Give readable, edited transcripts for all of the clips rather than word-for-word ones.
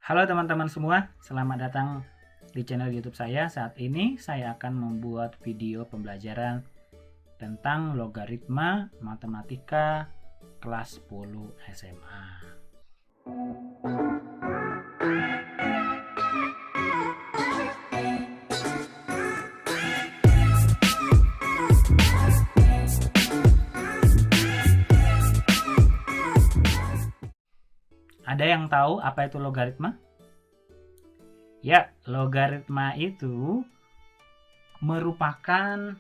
Halo teman-teman semua, selamat datang di channel YouTube saya. Saat ini saya akan membuat video pembelajaran tentang logaritma matematika kelas 10 SMA. Ada yang tahu apa itu logaritma? Ya, logaritma itu merupakan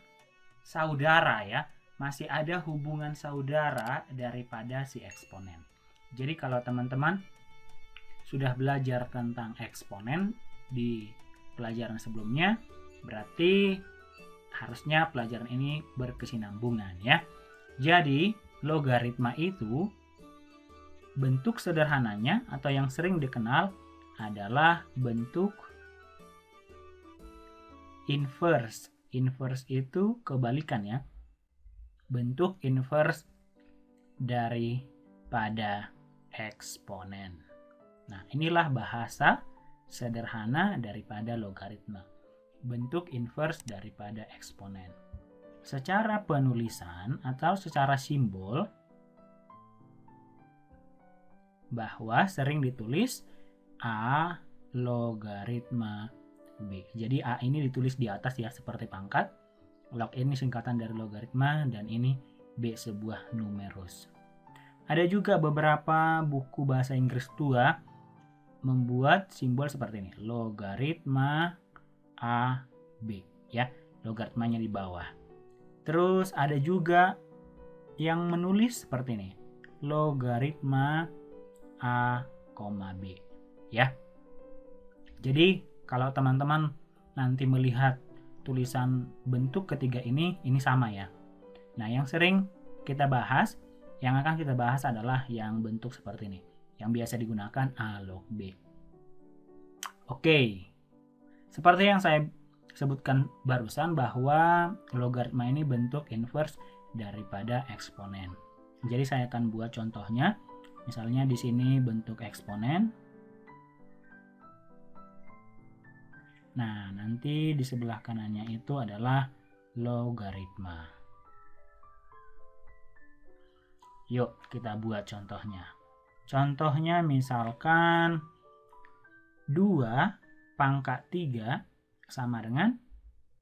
saudara ya. Masih ada hubungan saudara daripada si eksponen. Jadi kalau teman-teman sudah belajar tentang eksponen di pelajaran sebelumnya, berarti harusnya pelajaran ini berkesinambungan ya. Jadi logaritma itu bentuk sederhananya atau yang sering dikenal adalah bentuk inverse. Inverse itu kebalikan ya. Bentuk inverse daripada eksponen. Nah, inilah bahasa sederhana daripada logaritma. Bentuk inverse daripada eksponen. Secara penulisan atau secara simbol, bahwa sering ditulis A logaritma B. Jadi A ini ditulis di atas ya seperti pangkat. Log ini singkatan dari logaritma dan ini B sebuah numerus. Ada juga beberapa buku bahasa Inggris tua membuat simbol seperti ini. Logaritma A B ya. Logaritmanya di bawah. Terus ada juga yang menulis seperti ini. Logaritma A, B ya. Jadi kalau teman-teman nanti melihat tulisan bentuk ketiga ini sama ya. Nah, yang sering kita bahas, yang akan kita bahas adalah yang bentuk seperti ini, yang biasa digunakan A log B. Oke. Seperti yang saya sebutkan barusan bahwa logaritma ini bentuk inverse daripada eksponen. Jadi saya akan buat contohnya. Misalnya di sini bentuk eksponen. Nah, nanti di sebelah kanannya itu adalah logaritma. Yuk, kita buat contohnya. Contohnya misalkan 2 pangkat 3 sama dengan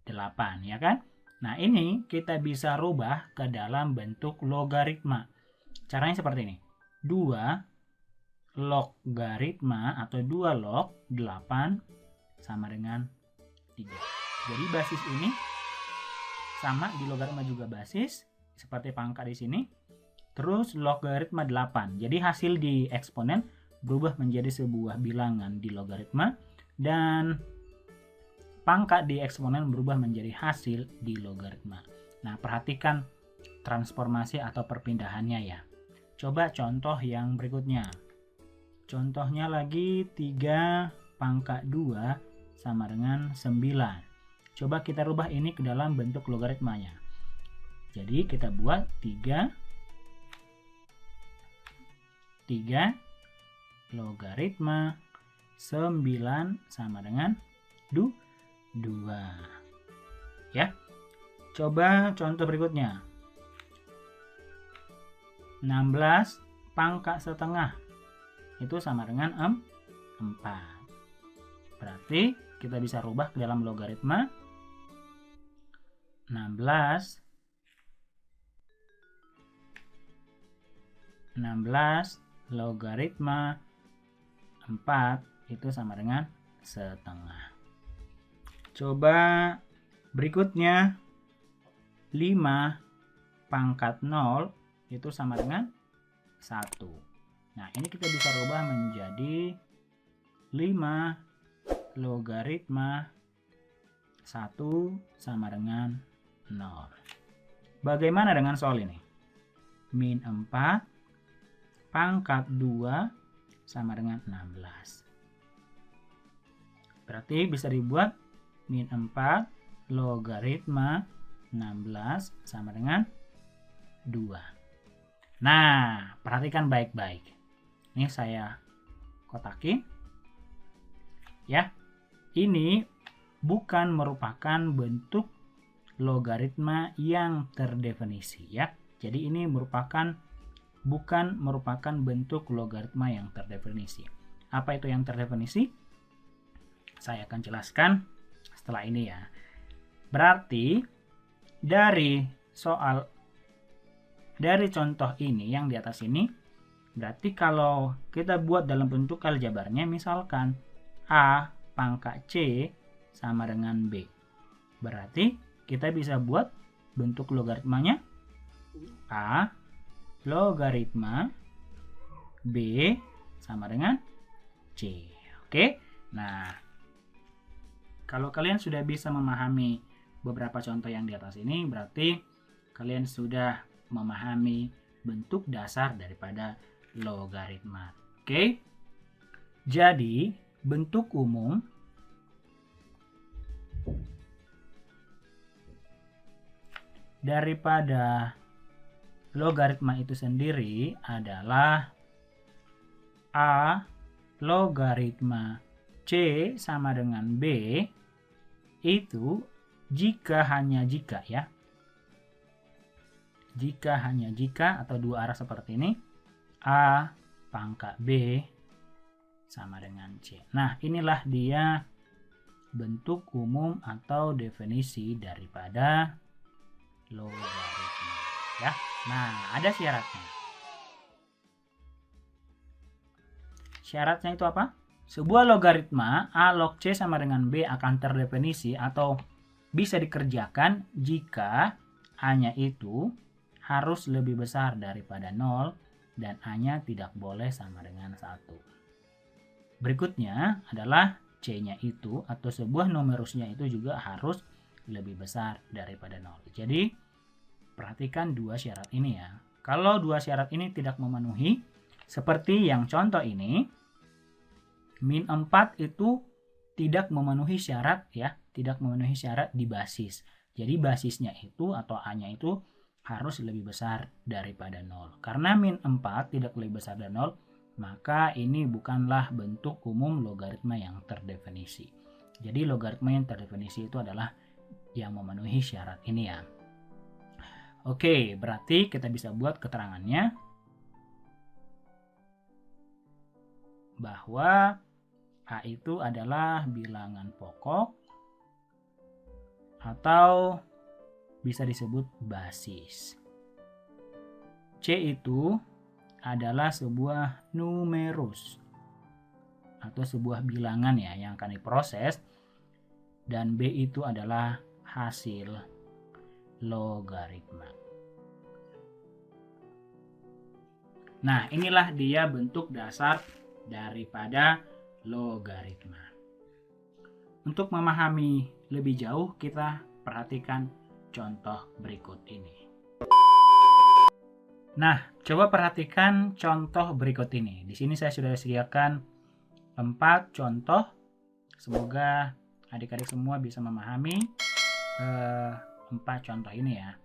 8, ya kan? Nah, ini kita bisa rubah ke dalam bentuk logaritma. Caranya seperti ini. 2 logaritma atau 2 log 8 sama dengan 3. Jadi basis ini sama, di logaritma juga basis seperti pangkat di sini. Terus logaritma 8. Jadi hasil di eksponen berubah menjadi sebuah bilangan di logaritma dan pangkat di eksponen berubah menjadi hasil di logaritma. Nah, perhatikan transformasi atau perpindahannya ya. Coba contoh yang berikutnya. Contohnya lagi 3 pangkat 2 sama dengan 9. Coba kita rubah ini ke dalam bentuk logaritmanya. Jadi kita buat 3 logaritma 9 sama dengan 2. Ya. Coba contoh berikutnya. 16 pangkat setengah itu sama dengan 4. Berarti kita bisa rubah ke dalam logaritma 16 logaritma 4 itu sama dengan setengah. Coba berikutnya 5 pangkat 0 itu sama dengan 1. Nah, ini kita bisa rubah menjadi 5 logaritma 1 sama dengan 0. Bagaimana dengan soal ini? Min 4 pangkat 2 sama dengan 16. Berarti bisa dibuat min 4 logaritma 16 sama dengan 2. Nah, perhatikan baik-baik. Ini saya kotakin. Ya, ini bukan merupakan bentuk logaritma yang terdefinisi ya. Jadi ini bukan merupakan bentuk logaritma yang terdefinisi. Apa itu yang terdefinisi? Saya akan jelaskan setelah ini ya. Berarti dari contoh ini yang di atas ini, berarti kalau kita buat dalam bentuk aljabarnya, misalkan A pangkat C sama dengan B. Berarti kita bisa buat bentuk logaritmanya A logaritma B sama dengan C. Oke. Nah, kalau kalian sudah bisa memahami beberapa contoh yang di atas ini, berarti kalian sudah memahami bentuk dasar daripada logaritma. Oke. Jadi, bentuk umum daripada logaritma itu sendiri adalah A logaritma C sama dengan B itu jika hanya jika ya. Jika hanya jika atau dua arah seperti ini, A pangkat B sama dengan C. Nah, inilah dia bentuk umum atau definisi daripada logaritma ya. Nah, ada syaratnya. Syaratnya itu apa? Sebuah logaritma A log C sama dengan B akan terdefinisi atau bisa dikerjakan jika A-nya itu harus lebih besar daripada 0 dan A-nya tidak boleh sama dengan 1. Berikutnya adalah C-nya itu atau sebuah numerusnya itu juga harus lebih besar daripada 0. Jadi, perhatikan dua syarat ini ya. Kalau dua syarat ini tidak memenuhi, seperti yang contoh ini, min 4 itu tidak memenuhi syarat ya, tidak memenuhi syarat di basis. Jadi basisnya itu atau A-nya itu harus lebih besar daripada 0. Karena min 4 tidak lebih besar dari 0, maka ini bukanlah bentuk umum logaritma yang terdefinisi. Jadi logaritma yang terdefinisi itu adalah yang memenuhi syarat ini ya. Oke, berarti kita bisa buat keterangannya bahwa A itu adalah bilangan pokok atau bisa disebut basis. C itu adalah sebuah numerus atau sebuah bilangan ya yang akan diproses, dan B itu adalah hasil logaritma. Nah, inilah dia bentuk dasar daripada logaritma. Untuk memahami lebih jauh, kita perhatikan contoh berikut ini. Nah, coba perhatikan contoh berikut ini. Di sini saya sudah sediakan 4 contoh. Semoga adik-adik semua bisa memahami 4 contoh ini ya.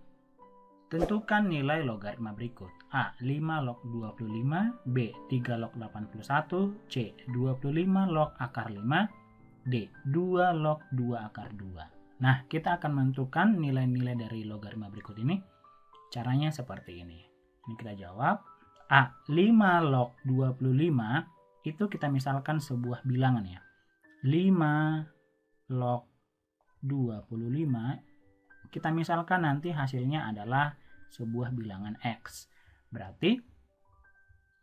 Tentukan nilai logaritma berikut. A. 5 log 25. B. 3 log 81. C. 25 log akar 5. D. 2 log 2 akar 2. Nah, kita akan menentukan nilai-nilai dari logaritma berikut ini. Caranya seperti ini. Ini kita jawab. A. 5 log 25 itu kita misalkan sebuah bilangan ya. 5 log 25 kita misalkan nanti hasilnya adalah sebuah bilangan X. Berarti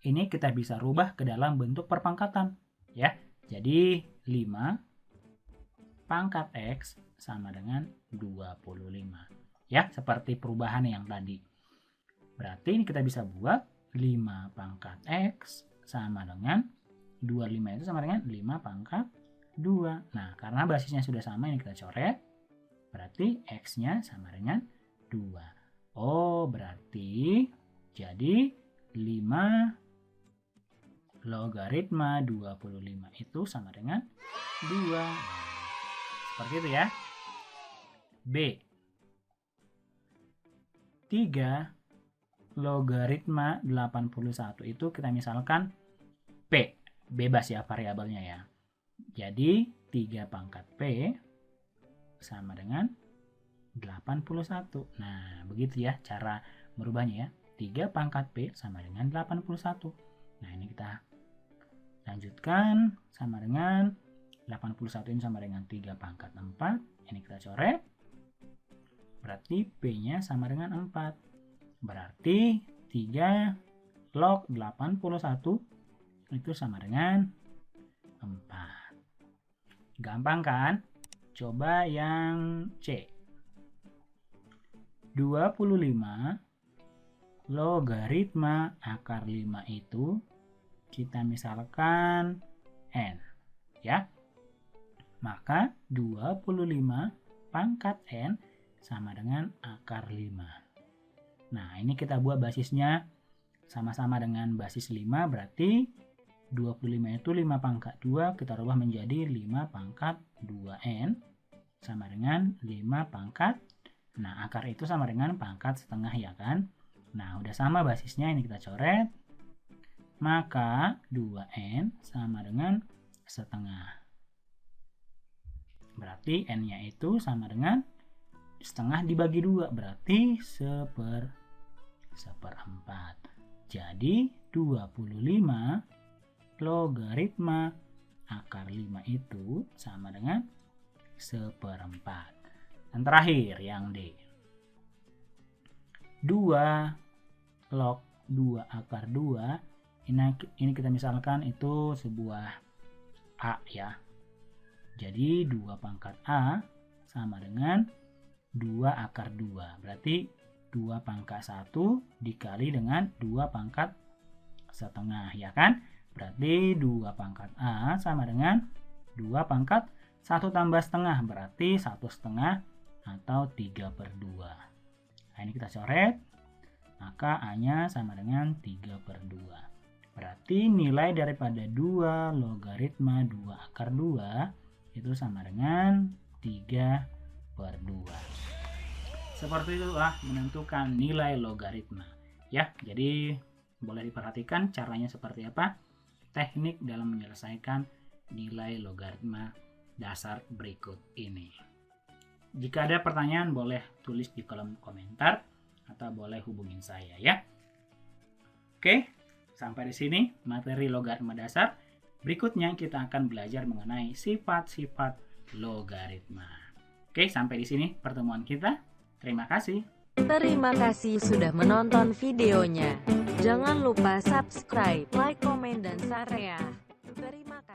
ini kita bisa rubah ke dalam bentuk perpangkatan ya. Jadi 5 pangkat X sama dengan 25. Ya, seperti perubahan yang tadi. Berarti ini kita bisa buat 5 pangkat X sama dengan 25 itu sama dengan 5 pangkat 2. Nah, karena basisnya sudah sama, ini kita coret. Berarti X-nya sama dengan 2. Oh, berarti jadi 5 logaritma 25 itu sama dengan 2. Seperti itu ya. B. 3 logaritma 81 itu kita misalkan P. Bebas ya variabelnya ya. Jadi 3 pangkat P sama dengan 81. Nah, begitu ya cara merubahnya ya. 3 pangkat P sama dengan 81. Nah, ini kita lanjutkan sama dengan 81 ini sama dengan 3 pangkat 4. Ini kita coret. Berarti P-nya sama dengan 4. Berarti 3 log 81 itu sama dengan 4. Gampang kan? Coba yang C. 25 logaritma akar 5 itu kita misalkan N. Ya. Maka 25 pangkat N sama dengan akar 5. Nah, ini kita buat basisnya sama-sama dengan basis 5, berarti 25 itu 5 pangkat 2, kita rubah menjadi 5 pangkat 2N sama dengan 5 pangkat. Nah, akar itu sama dengan pangkat setengah ya kan? Nah, udah sama basisnya, ini kita coret. Maka 2N sama dengan setengah. Berarti N-nya itu sama dengan setengah dibagi 2, berarti seperempat. Jadi 25 logaritma akar 5 itu sama dengan seperempat. Dan terakhir yang D. 2 log 2 akar 2. Ini kita misalkan itu sebuah A ya. Jadi 2 pangkat A sama dengan 2 akar 2. Berarti 2 pangkat 1 dikali dengan 2 pangkat setengah ya kan? Berarti 2 pangkat A sama dengan 2 pangkat 1 tambah setengah. Berarti 1 setengah atau 3/2. Nah, ini kita coret. Maka A-nya sama dengan 3/2. Berarti nilai daripada 2 logaritma 2 akar 2 itu sama dengan 3/2. Seperti itulah menentukan nilai logaritma. Ya, jadi boleh diperhatikan caranya seperti apa. Teknik dalam menyelesaikan nilai logaritma dasar berikut ini. Jika ada pertanyaan boleh tulis di kolom komentar atau boleh hubungin saya ya. Oke, sampai di sini materi logaritma dasar. Berikutnya kita akan belajar mengenai sifat-sifat logaritma. Oke, sampai di sini pertemuan kita. Terima kasih. Terima kasih sudah menonton videonya. Jangan lupa subscribe, like, komen, dan share ya. Terima kasih.